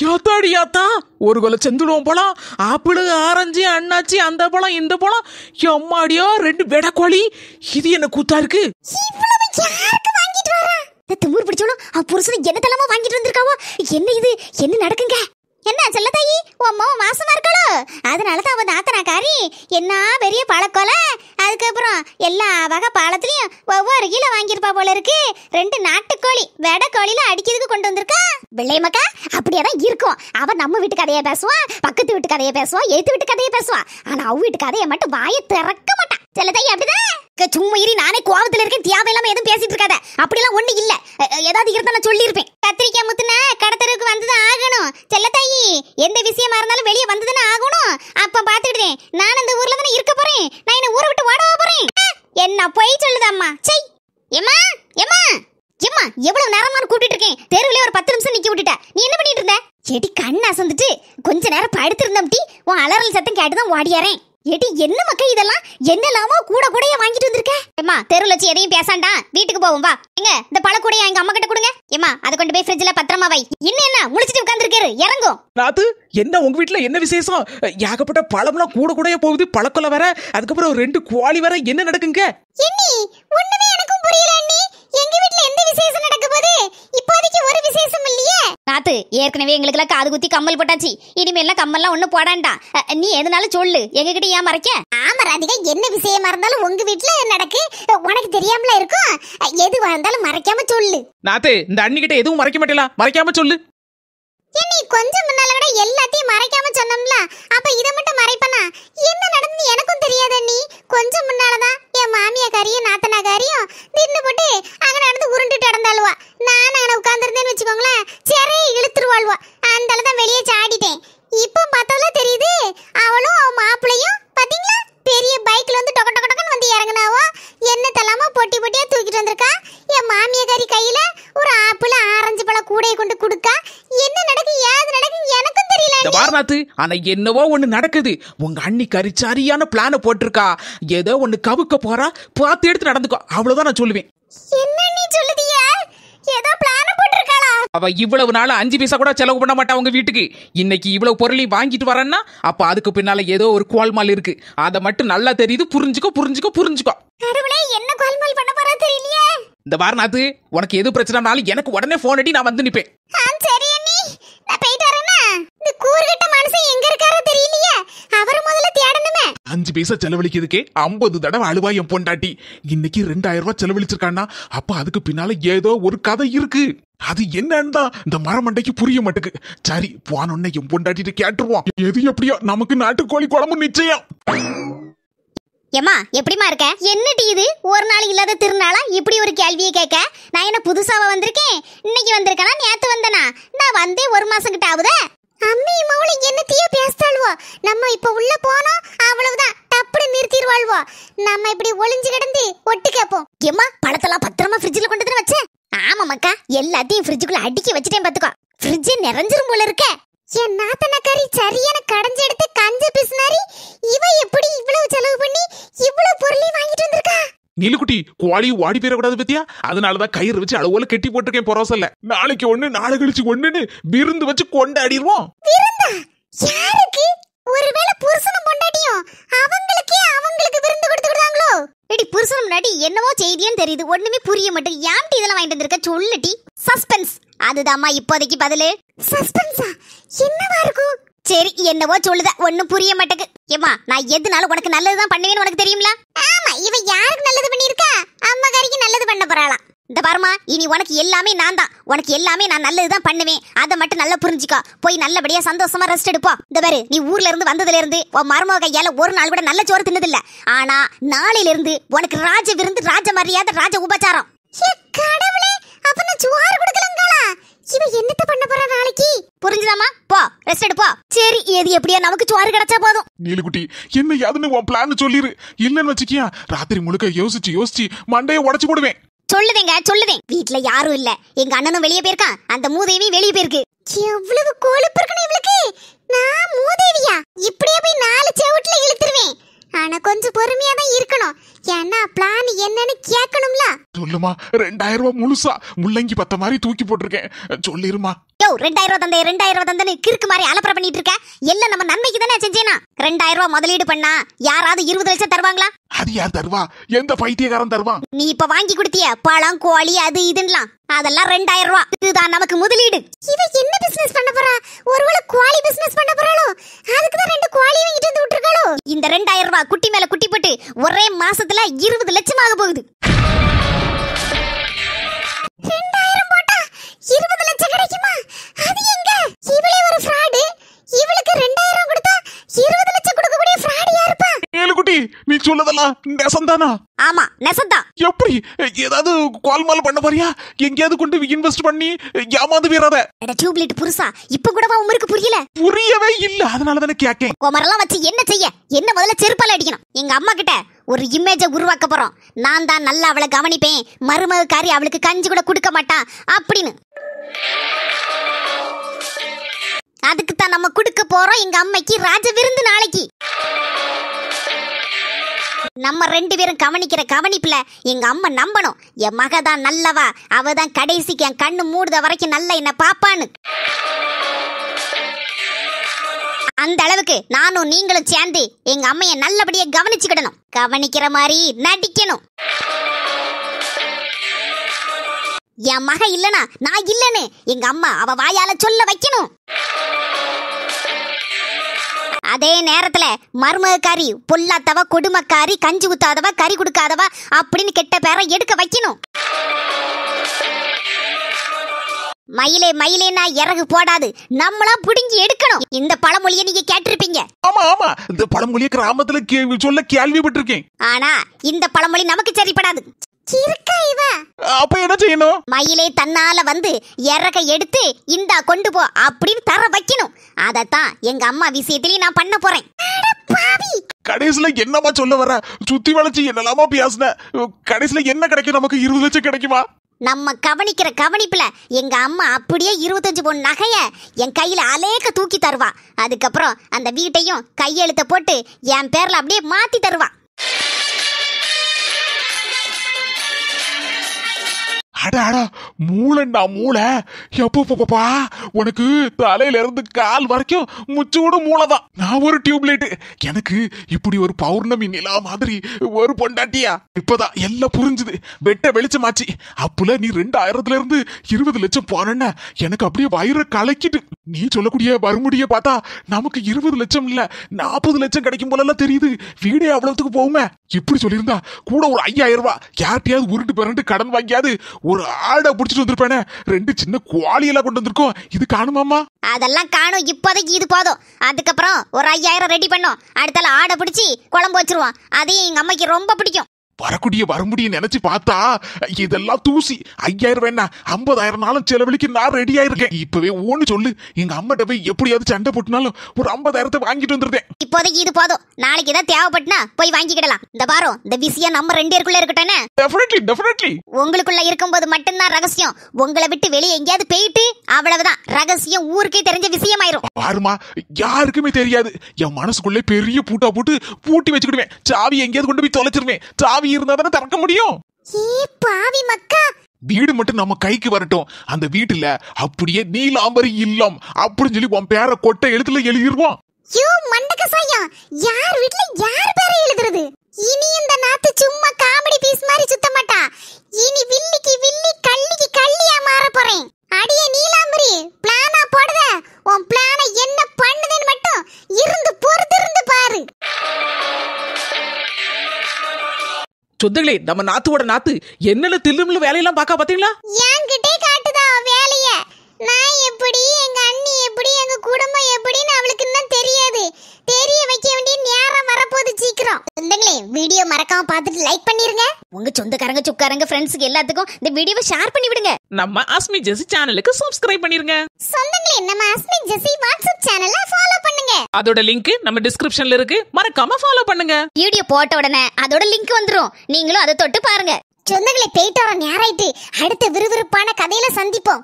யாத்தாடி யாத்தா, ஒரு கொலை செந்துடுவோம் பழம், ஆப்பிள், ஆரஞ்சு, அண்ணாச்சி, அந்த பழம் இந்த பழம், எம்மாடியா 2 வெடக்கோழி. இது என்ன கூத்தா இருக்கு? திமுர் பிடிச்சோம் புருஷன் என்ன தலமா வாங்கிட்டு வந்திருக்காவோ. என்ன இது, என்ன நடக்குங்க? என்ன செல்ல தாயி, அம்மா மாசமா இருக்காளோ, அதனாலதான் அவ நாத்தனாக்காரி என்ன பெரிய பழக்கொலை. அதுக்கப்புறம் எல்லா வகை பழத்துலயும் ஒவ்வொரு கிலோ வாங்கியிருப்பா போல இருக்கு. 2 நாட்டுக்கோழி வெடக்கோழில அடிக்கிறதுக்கு கொண்டு வந்திருக்கா. வெள்ளையமக்கா அப்படியேதான் இருக்கும். அவ நம்ம வீட்டு கதையை பேசுவா, பக்கத்து வீட்டு கதையை பேசுவா, எய்த்து வீட்டு கதையை பேசுவா. ஆனா அவ வீட்டு கதையை மட்டும் வாயை திறக்க மாட்டா. செல்ல தாயி அப்படிதான். சும்மா இரு, நானே கோவத்துல இருக்கேன், தேவையில்லாம எதுவும் பேசிட்டு இருக்காத. அப்படிலாம் ஒண்ணு இல்ல, ஏதாவது இருந்தா நான் சொல்லியிருப்பேன். கத்திரிக்காய் முத்துன கடத்தருக்கு வந்துதான் ஆகணும். செல்லத்தாயி, எந்த விஷயமா இருந்தாலும் வெளியே வந்துதானே ஆகணும். அப்ப பாத்துக்கிட்டேன், நான் இந்த ஊர்ல தானே இருக்க போறேன். நான் என்ன ஊரை விட்டு ஓடவா போறேன்? என்ன போய் சொல்லுதம்மா. சை எம்மா எம்மா எம்மா, எவ்வளவு நேரமா கூப்பிட்டு இருக்கேன். தெருவுல ஒரு 10 நிமிஷம் நிக்க விட்டுட்ட. நீ என்ன பண்ணிட்டு இருந்த? செடி கண்ணு அசந்துட்டு கொஞ்ச நேரம் படுத்திருந்தம்டி, உன் அலறல் சத்தம் கேட்டுதான் ஓடியாரேன். ஏடி என்ன மக்கா இதெல்லாம், என்னலாமோ கூட கூடையே வாங்கிட்டு வந்திருக்க. ஏம்மா தெருவுல வச்சு எதையும் பேசாண்டா, வீட்டுக்கு போவோம் வா. எங்க இந்த பழக்கூடைய எங்க அம்மா கிட்ட கொடுங்க. ஏம்மா அதை கொண்டு போய் ஃப்ரிட்ஜ்ல பத்திரமா வை. என்ன முழிச்சிட்டு உட்கார்ந்திருக்காரு, இறங்கும். நாத்து, என்ன உங்க வீட்டுல என்ன விசேஷம்? ஏகப்பட்ட பழம்லாம் கூட கூடையே போகுது, பழக்கொலை வேற, அதுக்கப்புறம் 2 கோழி வேற. என்ன நடக்குங்க? எண்ணி ஒண்ணுமே எனக்கும் புரியல அண்ணி. எங்க வீட்ல எந்த விசேஷம் நடக்க போகுது? இப்போதைக்கு ஒரு விசேஷம் இல்லையே. நாத்து, ஏற்கனவே எங்களுக்குலாம் காது குத்தி கம்மல் போட்டாச்சு. இனிமேல்லாம் கம்மல்லாம் ஒண்ணு போடாண்டா. நீ எதனாலும் சொல்லு, எங்ககிட்ட ஏன் மறைக்க? ஆமா ராதிகா, என்ன விஷயமா இருந்தாலும் உங்க வீட்ல நடக்கு, உனக்கு தெரியாமல இருக்கும். எதுவா இருந்தாலும் மறைக்காம சொல்லு. நாத்து, இந்த அண்ணி கிட்ட எதுவும் மறைக்க மாட்டேல, மறைக்காம சொல்லு. நீ கொஞ்சம் முன்னால விட எல்லாத்தையும் மறைக்காம சொன்னோம்ல, அப்ப இதை மட்டும் மறைப்பனா? என்ன நடந்து எனக்கும் தெரியாத நீ. கொஞ்சம் முன்னாலதான் என் மாமியாக்காரியும் நாத்தனாக்காரியும் தின்னு போட்டு அங்க நடந்து உருண்டுட்டு நடந்தாளுவா. நான் அங்க உட்கார்ந்துருந்தேன்னு வச்சுக்கோங்களேன், சிறையை இழுத்துருவாள்வா. அந்த தான் வெளியே சாடிட்டேன். இப்போ பார்த்ததுல தெரியுது, அவளும் அவன் மாப்பிளையும் பாத்தீங்களா பெரிய பைக்ல வந்து டொக்க டொக்க டொக்கன்னு வந்து இறங்குனாவோ. என்ன தலாமா பொட்டி பொட்டியா தூக்கிட்டு வந்திருக்கா. என் மாமியாக்காரி கையில ஒரு ஆப்பிள், ஆரஞ்சு பழம் கூடையை கொண்டு கொடுக்கா. என்ன நடக்கு, ஏது நடக்கு எனக்கும் தெரியல. இந்த வாரநாத்து, ஆனா என்னவோ ஒண்ணு நடக்குது. உங்க அண்ணி கறி சரியான பிளான போட்டிருக்கா. ஏதோ ஒண்ணு கவுக்க போறா, பார்த்து எடுத்து நடந்துக்கோ. அவ்வளவுதான் நான் சொல்லுவேன். என்ன நீ சொல்லுதியா? ஏதோ பிளான் போட்டுருக்காளா? அவ இவ்வளவு நாள் 5 பைசா கூட செலவு பண்ண மாட்டா உங்க வீட்டுக்கு. இன்னைக்கு இவ்வளவு பொருளையும் வாங்கிட்டு வரேன்னா அப்ப அதுக்கு பின்னால ஏதோ ஒரு கோல்மால் இருக்கு. அதை மட்டும் நல்லா தெரியுது. புரிஞ்சுக்கோ புரிஞ்சுக்கோ புரிஞ்சுக்கோ. கடவுளே, என்ன கோல்மால் பண்ண போறா தெரியலையே. இந்த வாரநாத்து, உனக்கு எது பிரச்சனைனாலும் எனக்கு உடனே போன் அடி, நான் வந்து நிப்பேன். சரி அண்ணி, நான் போயிட்டு வரேன்னா. இந்த கூறுகட்ட மனுஷன் எங்க இருக்காரோ தெரியலையே, அவரை முதல்ல தேடணுமே. 5 பைசா செலவழிக்கிறதுக்கே 50 தடவை அழுவா என் பொண்டாட்டி. இன்னைக்கு 2000 ரூபாய் செலவழிச்சிருக்கான்னா அப்ப அதுக்கு பின்னால ஏதோ ஒரு கதை இருக்கு. அது என்னன்னு தான் இந்த மரமண்டைக்கு புரிய மாட்டுக்கு. சரி, போனோன்னு என் பொண்டாட்டிட்டு கேட்டுருவோம். எது எப்படியோ நமக்கு நாட்டுக்கோழி குழம்பு நிச்சயம். ஏமா எப்படிமா இருக்க? என்னடி இது, ஒரு நாள் இல்லாத திருநாளா இப்படி ஒரு கேள்வியை கேட்க? நான் என்ன புதுசாவா வந்திருக்கேன்? இன்னைக்கு வந்திருக்கனா நேத்து வந்தனா? நான் வந்தே 1 மாசம் கிட்ட ஆகுதே. அம்மி மௌலி என்னத்தையோ பேசுறாள்வோ. நம்ம இப்ப உள்ள போனோம், அவ்வளவுதான் டப்புன்னு நிறுத்திடுவாள்வோ. நம்ம இப்படி ஒளிஞ்சு கிடந்து ஒட்டு கேப்போம். ஏமா பழத்தெல்லாம் பத்திரமா ஃப்ரிட்ஜ்ல கொண்டு வந்து வச்சேன். ஆமா மக்கா, எல்லாத்தையும் ஃப்ரிட்ஜுக்குள்ள அடுக்கி வச்சுட்டேன் பாத்துக்கோ. ஃப்ரிட்ஜ் நிறைஞ்சிரும் போல இருக்க. என் நாத்தனக்காரி சரியான கடைஞ்சு எடுத்து கஞ்ச பிசுனாரி. இவ எப்படி இவ்வளவு செலவு பண்ணி இவ்வளவு பொருளையும் வாங்கிட்டு வந்திருக்கா? நீலுக்குட்டி, கோழி ஓடி போயிடக்கூடாது பத்தியா? அதனாலதான் கயிறு வச்சு அளவுல கெட்டி போட்டிருக்கேன். பொரோசல்ல நாளைக்கு 1 நாளை கழிச்சு 1ன்னு விருந்து வச்சு கொண்டாடிடுவோம். விருந்தா? யாருக்கு? ஒருவேளை புருஷனும் பொண்டாட்டியும் அவங்களுக்கு விருந்து கொடுத்துடுறாங்களோ? எடி புருஷனும் முன்னாடி என்னவோ செய்தியன்னு தெரியுது, ஒண்ணுமே புரிய மாட்டேங்குது. ஏன்டி இதெல்லாம் வாங்கிட்டு வந்திருக்க சொல்லுடி. சஸ்பென்ஸ், அதுதாம்மா இப்போதைக்கு பதிலு. சஸ்பென்ஸா? என்னவா இருக்கும்? சரி, என்னவோ சொல்லுத, ஒண்ணும் புரிய மாட்டேங்குது. ஏமா, நான் எதுனாலும் உனக்கு நல்லதுதான் பண்ணுவேன்னு உனக்கு தெரியும்ல? ஆமா, இவ யாருக்கு நல்லது பண்ணிருக்கா? அம்மாக்காரிக்கு நல்லது பண்ண போறாளாம். இந்த பாருமா, இனி உனக்கு எல்லாமே நான் தான். உனக்கு எல்லாமே நான் நல்லதுதான் பண்ணுவேன். அதை மட்டும் நல்லா புரிஞ்சுக்கோ. போய் நல்லபடியா சந்தோஷமா ரெஸ்ட் எடுப்போம். இந்த பாரு, நீ ஊர்ல இருந்து வந்ததுல இருந்து உன் மருமக கையால ஒரு நாள் கூட நல்ல சோறு தின்னதில்ல. ஆனா நாளையில இருந்து உனக்கு ராஜ விருந்து, ராஜ மரியாதை, ராஜ உபச்சாரம். கடவுளே, அப்ப நான் சோறு கொடுக்கலங்களா? இவ என்னத்த பண்ண போறா நாளைக்கு? புரிஞ்சுதாமா? போ ரெஸ்ட் எடுப்போ. சரி, எது எப்படியா நமக்கு சோறு கிடைச்சா போதும். நீலுக்குட்டி, என்ன யாதுன்னு உன் பிளான் சொல்லிரு. இல்லன்னு வச்சுக்கியா ராத்திரி முழுக்க யோசிச்சு மண்டையை உடைச்சு போடுவேன். சொல்லுவேன். வீட்ல யாரும் இல்ல, எங்க அண்ணனும் வெளியே போயிருக்கான், அந்த மூதேவியும் வெளியே போயிருக்கு. எவ்வளவு கொழுப்பு இருக்கணும் இவளுக்கு. நான் மூதேவியா? இப்படியே போய் 4 செவுட்டுல இழுத்துருவேன். ஆனா கொஞ்சம் பொறுமையா தான் இருக்கணும். ஏன்னா பிளான் என்னன்னு கேட்கணும்ல. சொல்லுமா, 2000 ரூபாய் முழுசா முள்ளங்கி பத்த மாதிரி தூக்கி போட்டிருக்கேன், சொல்லிருமா. யோ 2000 ரூபாய் தந்தே 2000 ரூபாய் தந்தேன்னு கிறுக்கு மாதிரி அலப்பற பண்ணிட்டு இருக்க. எல்லாம் நம்ம நன்மைக்கு தானே செஞ்சேனா. 2000 ரூபாய் முதலீடு பண்ணா யாராவது 20 லட்சம் தருவாங்களா? அது யார் தருவா? எந்த பைத்தியக்காரன் தருவான்? நீ இப்ப வாங்கி கொடுத்திய பழம் கோழி அது இதுன்னலாம், அதெல்லாம் 2000 ரூபாய். இதுதான் நமக்கு முதலீடு. இவ என்ன பிசினஸ் பண்ண போறா? ஒருவேளை கோழி பிசினஸ் பண்ண போறாளோ? அதுக்கு தான் 2 கோழி வாங்கிட்டு வந்து விட்டுருக்காளோ? இந்த 2000 ரூபாய் குட்டி மேல குட்டி போட்டு ஒரே மாசத்துல 20 லட்சம் ஆக போகுது. 2000 போட்டா 20 லட்சம் கிடைக்குமா? அது எங்க? இவளே ஒரு ஃப்ராட். இவளுக்கு 2000 கொடுத்தா 20 லட்சம் கொடுக்கக்கூடிய ஃப்ராட் யாருப்பா? ஏழுகுட்டி, நீ சொல்லதெல்லாம் நெசந்தானா? ஆமா நெசந்தா. எப்படி ஏதாவது கோல்மால் பண்ண போறியா? எங்கேயாவது கொண்டு இன்வெஸ்ட் பண்ணி ஏமாந்து வீராத. அட டியூப்லைட் புருஷா, இப்ப கூடவா உங்களுக்கு புரியல? புரியவே இல்ல, அதனால தானே கேக்கேன். குமரெல்லாம் வச்சு என்ன செய்ய? என்ன முதல்ல செருப்பால அடிக்கணும். எங்க அம்மா கிட்ட ஒரு இமேஜை உருவாக்க போறோம். நான் தான் நல்லா அவளை கவனிப்பேன், மருமகக்காரி அவளுக்கு கஞ்சி கூட கொடுக்க மாட்டான் அப்படின்னு. அதுக்கு தான் நம்ம கொடுக்க போறோம் எங்க அம்மைக்கு ராஜ விருந்து நாளைக்கு. நம்ம 2 பேரும் கவனிக்கிற கவனிப்புல எங்க அம்மா நம்பணும், என் மக தான் நல்லவா, அவ தான் கடைசிக்கு என் கண்ணு மூடுத வரைக்கும் நல்ல என்ன பாப்பான்னு. அந்த அளவுக்கு நானும் நீங்களும் சேர்ந்து எங்க அம்மைய நல்லபடியா கவனிச்சுக்கிடணும். கவனிக்கிற மாதிரி நடிக்கணும். என் மக இல்லனா நான் இல்லன்னு எங்க அம்மா அவ வாயால சொல்ல வைக்கணும். அதே நேரத்துல மருமகக்காரி பொல்லாதவ, கொடுமக்காரி, கஞ்சி ஊத்தாதவ, கறி கொடுக்காதவ அப்படின்னு கெட்ட பேரை எடுக்க வைக்கணும். மயிலே மயிலேனா இறகு போடாது, நம்மளா புடுங்கி எடுக்கணும். இந்த பழமொழியை நீங்க கேட்டிருப்பீங்க. ஆமா ஆமா, இந்த பழமொழியை கிராமத்துல சொல்ல கேள்விப்பட்டிருக்கேன். ஆனா இந்த பழமொழி நமக்கு சரிப்படாது. இருக்கா இவ? அப்ப என்ன செய்யணும்? மயிலே தன்னால வந்து இறக எடுத்து இந்தா கொண்டு போ அப்படின்னு தர வைக்கணும். அதத்தான் எங்க அம்மா விஷயத்திலயும் நான் பண்ண போறேன். கடைசியில என்னமா சொல்ல வர? சுத்தி வளைச்சு என்னலாமா பேசுன? கடைசியில என்ன கிடைக்கும்? நமக்கு 20 லட்சம் கிடைக்குமா? நம்ம கவனிக்கிற கவனிப்புல எங்க அம்மா அப்படியே 25 பவுன் நகைய என் கையில அலேக்க தூக்கி தருவா. அதுக்கப்புறம் அந்த வீட்டையும் கையெழுத்த போட்டு என் பேர்ல அப்படியே மாத்தி தருவா. அடாடா, மூளைண்டா மூளை. எப்பப்பா, உனக்கு தலையில இருந்து கால் வரைக்கும் முச்சூடு மூளைதான். நான் ஒரு டியூப்லைட், எனக்கு இப்படி ஒரு பௌர்ணமி நிலா மாதிரி ஒரு பொண்டாட்டியா? இப்பதான் எல்லாம் புரிஞ்சுது, வெட்ட வெளிச்சமாச்சு. அப்புல நீ 2000ல இருந்து 20 லட்சம் போன எனக்கு அப்படியே வயிற கலக்கிட்டு. நீ சொல்லக்கூடிய மறுமுடிய பார்த்தா நமக்கு 20 லட்சம் இல்ல 40 லட்சம் கிடைக்கும் போல தெரியுது. வீடே அவ்வளவுக்கு போகுமே. இப்படி சொல்லியிருந்தா கூட ஒரு 5000 ரூபாய் யார்ட்டையாவது உருட்டு பிறண்டு கடன் வாங்கியாவது ஒரு ஆடை புடிச்சிட்டு வந்திருப்பானே. 2 சின்ன குவாலியெல்லாம் கொண்டு வந்திருக்கோம். இது காணுமாமா? அதெல்லாம் காணும். இப்போதைக்கு இது போதும். அதுக்கப்புறம் ஒரு 5000 ரெடி பண்ணோம். அடுத்தால ஆடை பிடிச்சி குழம்பு வச்சிருவோம். அதையும் எங்க அம்மைக்கு ரொம்ப பிடிக்கும். வரக்கூடிய வரமுடிய நினைச்சு பார்த்தா இதெல்லாம் தூசி. 5000 வேணா 50,000 செலவழிக்க நான் ரெடியா இருக்கேன். இப்பவே ஒண்ணு சொல்லு, எங்க அம்மாட்ட போய் எப்படியாவது சண்டை போட்டுனாலும் ஒரு 50,000 வாங்கிட்டு வந்துருந்தேன். இப்போதைக்கு இது போதும். நாளைக்கு ஏதாவது தேவைப்பட்டுனா போய் வாங்கிக்கிடலாம். இந்த பாரம், இந்த விஷயம் நம்ம 2 பேருக்குள்ள இருக்கட்டேன்னு. டெஃபினெட்லி உங்களுக்குள்ள இருக்கும்போது மட்டும்தான் ரகசியம். உங்களை விட்டு வெளியே எங்கேயாவது போயிட்டு அவ்வளவுதான் ரகசியம் ஊருக்கே தெரிஞ்ச விஷயமாயிரும். பாருமா, யாருக்குமே தெரியாது. என் மனசுக்குள்ளே பெரிய பூட்டா போட்டு பூட்டி வச்சுக்கிடுவேன். சாவி எங்கேயாவது கொண்டு போய் தொலைச்சிருவேன். சாவி இருந்தா தானே திறக்க முடியும். பாவி மக்கா, வீடு மட்டும் நம்ம கைக்கு வரட்டும். அந்த வீட்டுல அப்படியே நீலாம்பரி இல்லம் அப்படின்னு சொல்லி உன் பேரை கொட்டை எழுத்துல எழுதிருவோம். யோ மண்டக்க சாயா, யார் வீட்ல யார் பேரை எழுதுறது? இனி இந்த நாத்து சும்மா காமெடி பீஸ் மாதிரி சுத்த மாட்டா. இனி வில்லிக்கு வில்லி, கள்ளிக்கு கள்ளியா மாற போறேன். அடியே நீலாம்பரி, பிளானா போடுத. உன் பிளானை என்ன பண்ணுதுன்னு மட்டும் இருந்து பொறுத்திருந்து பாரு. சொந்தங்களே, நம்ம நாத்துவோட நாத்து என்னென்ன தில்லுமுள்ள வேலையெல்லாம் பார்க்க பாத்தீங்களா? என்கிட்டே காட்டுதா வேலைய. நான் எப்படி, எங்க அண்ணி எப்படி, எங்க குடும்பம் எப்படின்னு அவளுக்கு இன்னும் தெரியாது. தெரிய வைக்க வேண்டிய நேரம் வரப்போகுது சீக்கிரம். சொந்தங்களே, வீடியோ மறக்காம பார்த்துட்டு லைக் பண்ணிருங்க. உங்க சொந்தக்காரங்க சுக்காரங்க ஃப்ரெண்ட்ஸுக்கு எல்லாத்துக்கும் இந்த வீடியோவை ஷேர் பண்ணி விடுங்க. நம்ம அஸ்மி ஜெசி சேனலுக்கு சப்ஸ்கிரைப் பண்ணிருங்க. சொந்தங்களே, நம்ம அஸ்மி ஜெசி வாட்ஸ்அப் சேனலை ஃபாலோ பண்ணுங்க. அதோட லிங்க் நம்ம டிஸ்கிரிப்ஷன்ல இருக்கு, மறக்காம ஃபாலோ பண்ணுங்க. வீடியோ போட்ட உடனே அதோட லிங்க் வந்துரும். நீங்களும் அதை தொட்டு பாருங்க. சொந்தங்களே, போயிட்டு வர நேராயிட்டு அடுத்த விறுவிறுப்பான கதையில சந்திப்போம்.